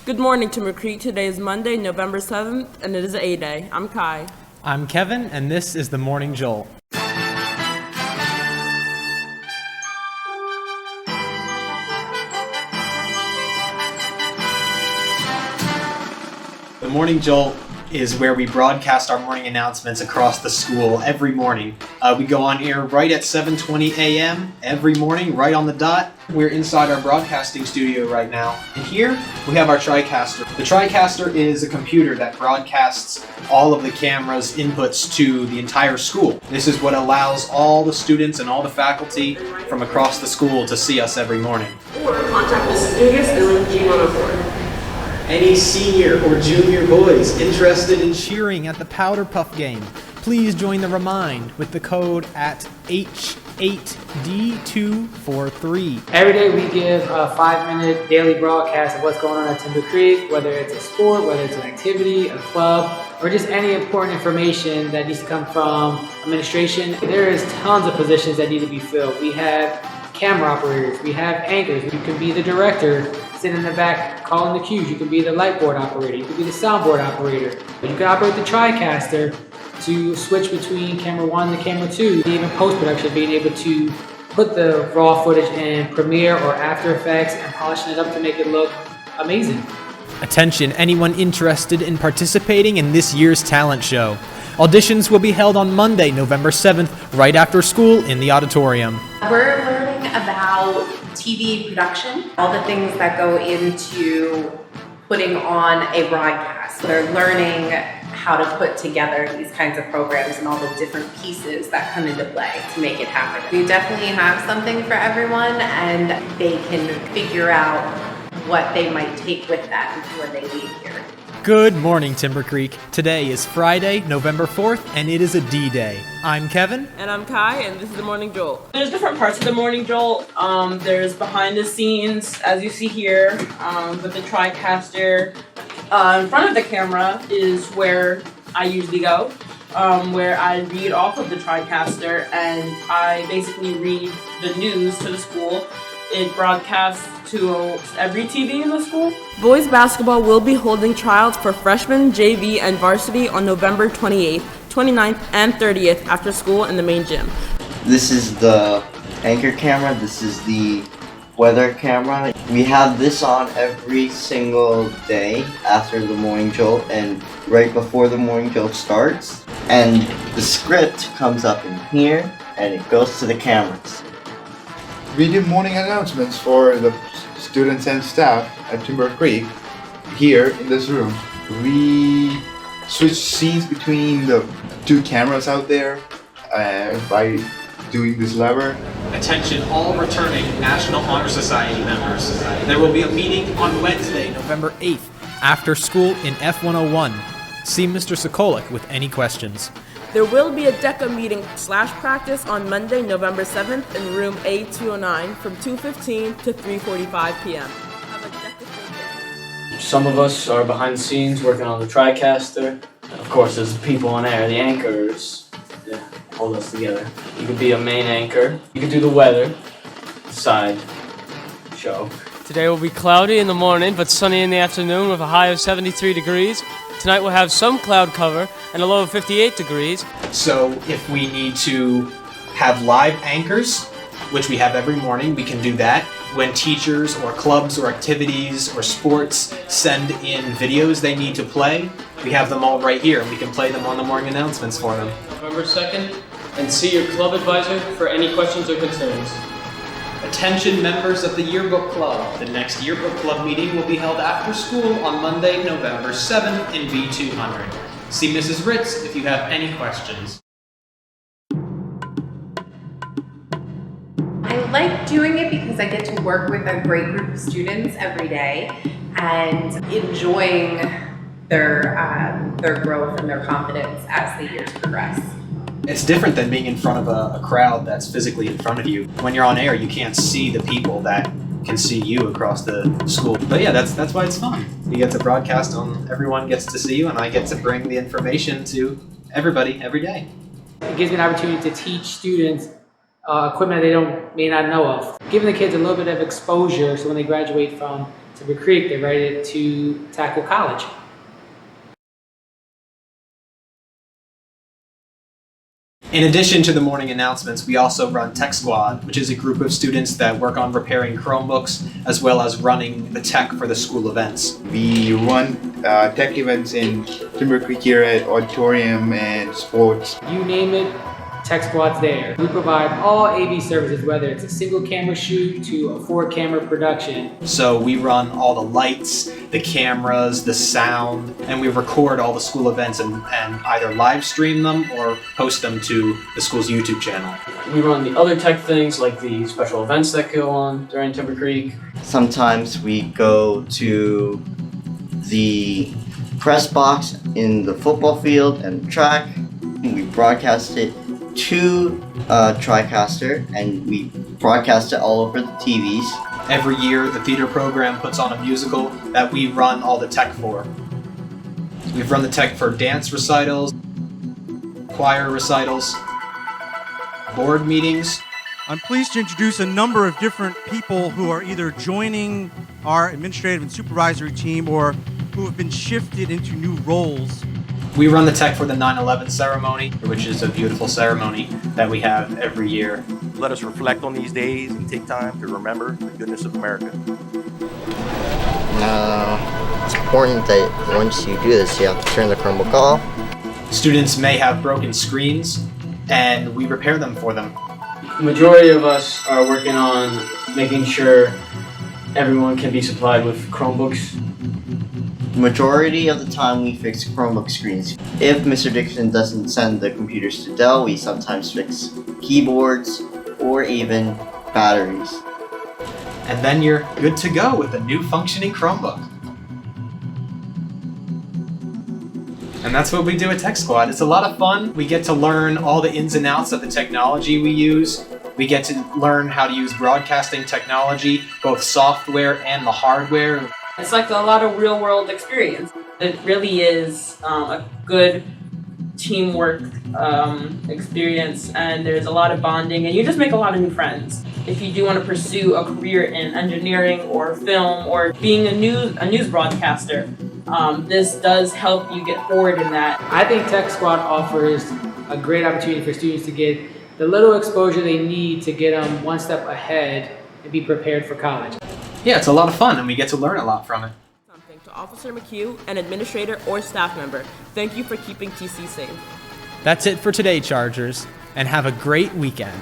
Good morning, Timber Creek. Today is Monday, November 7th, and it is A Day. I'm Kai. I'm Kevin, and this is the Morning Jolt. The Morning Jolt is where we broadcast our morning announcements across the school every morning. We go on air right at 7:20 a.m. every morning, right on the dot. We're inside our broadcasting studio right now. And here we have our TriCaster. The TriCaster is a computer that broadcasts all of the camera's inputs to the entire school. This is what allows all the students and all the faculty from across the school to see us every morning. Or contact Mrs. Dugas and link G104. Any senior or junior boys interested in cheering at the Powder Puff game, please join the Remind with the code at H8D243. Every day we give a 5-minute daily broadcast of what's going on at Timber Creek, whether it's a sport, whether it's an activity, a club, or just any important information that needs to come from administration. There is tons of positions that need to be filled. We have camera operators, we have anchors. You can be the director, sitting in the back calling the cues. You can be the light board operator, you can be the soundboard operator. You can operate the TriCaster to switch between camera 1 to camera 2. Even post-production, being able to put the raw footage in Premiere or After Effects and polishing it up to make it look amazing. Attention, anyone interested in participating in this year's talent show. Auditions will be held on Monday, November 7th, right after school in the auditorium. We're learning about TV production, all the things that go into putting on a broadcast. They're learning how to put together these kinds of programs and all the different pieces that come into play to make it happen. We definitely have something for everyone, and they can figure out what they might take with them when they leave here. Good morning, Timber Creek. Today is Friday, November 4th, and it is a D-Day. I'm Kevin. And I'm Kai, and this is the Morning Jolt. There's different parts of the Morning Jolt. There's behind the scenes, as you see here, with the TriCaster. In front of the camera is where I usually go, where I read off of the TriCaster, and I basically read the news to the school. It broadcasts to every TV in the school. Boys basketball will be holding trials for freshmen, JV, and varsity on November 28th, 29th, and 30th after school in the main gym. This is the anchor camera. This is the weather camera. We have this on every single day after the Morning Jolt and right before the Morning Jolt starts. And the script comes up in here and it goes to the cameras. We do morning announcements for the students and staff at Timber Creek here in this room. We switch scenes between the two cameras out there by doing this lever. Attention all returning National Honor Society members. There will be a meeting on Wednesday, November 8th, after school in F101. See Mr. Sokolik with any questions. There will be a DECA meeting/practice on Monday, November 7th in room A209 from 2:15 to 3:45 p.m. Have a DECA full day. Some of us are behind the scenes working on the TriCaster. Of course, there's the people on air, the anchors, that hold us together. You could be a main anchor. You could do the weather side show. Today will be cloudy in the morning, but sunny in the afternoon with a high of 73 degrees. Tonight we'll have some cloud cover and a low of 58 degrees. So if we need to have live anchors, which we have every morning, we can do that. When teachers or clubs or activities or sports send in videos they need to play, we have them all right here and we can play them on the morning announcements for them. November 2nd, and see your club advisor for any questions or concerns. Attention members of the Yearbook Club. The next Yearbook Club meeting will be held after school on Monday, November 7th in B200. See Mrs. Ritz if you have any questions. I like doing it because I get to work with a great group of students every day and enjoying their growth and their confidence as the years progress. It's different than being in front of a crowd that's physically in front of you. When you're on air, you can't see the people that can see you across the school. But yeah, that's why it's fun. You get to broadcast on, everyone gets to see you, and I get to bring the information to everybody every day. It gives me an opportunity to teach students equipment they may not know of. Giving the kids a little bit of exposure so when they graduate from Timber Creek, they're ready to tackle college. In addition to the morning announcements, we also run Tech Squad, which is a group of students that work on repairing Chromebooks as well as running the tech for the school events. We run tech events in Timber Creek here at auditorium and sports. You name it, Tech Squad's there. We provide all AV services, whether it's a single camera shoot to a 4-camera production. So we run all the lights, the cameras, the sound, and we record all the school events and either live stream them or post them to the school's YouTube channel. We run the other tech things like the special events that go on during Timber Creek. Sometimes we go to the press box in the football field and track. We broadcast it to TriCaster and we broadcast it all over the TVs. Every year, the theater program puts on a musical that we run all the tech for. We've run the tech for dance recitals, choir recitals, board meetings. I'm pleased to introduce a number of different people who are either joining our administrative and supervisory team or who have been shifted into new roles. We run the tech for the 9/11 ceremony, which is a beautiful ceremony that we have every year. Let us reflect on these days and take time to remember the goodness of America. It's important that once you do this, you have to turn the Chromebook off. Students may have broken screens, and we repair them for them. The majority of us are working on making sure everyone can be supplied with Chromebooks. Majority of the time we fix Chromebook screens. If Mr. Dixon doesn't send the computers to Dell, we sometimes fix keyboards or even batteries. And then you're good to go with a new functioning Chromebook. And that's what we do at Tech Squad. It's a lot of fun. We get to learn all the ins and outs of the technology we use. We get to learn how to use broadcasting technology, both software and the hardware. It's like a lot of real world experience. It really is a good teamwork experience, and there's a lot of bonding, and you just make a lot of new friends. If you do want to pursue a career in engineering or film or being a news broadcaster, this does help you get forward in that. I think Tech Squad offers a great opportunity for students to get the little exposure they need to get them one step ahead and be prepared for college. Yeah, it's a lot of fun, and we get to learn a lot from it. Something to Officer McHugh, an administrator or staff member. Thank you for keeping TC safe. That's it for today, Chargers, and have a great weekend.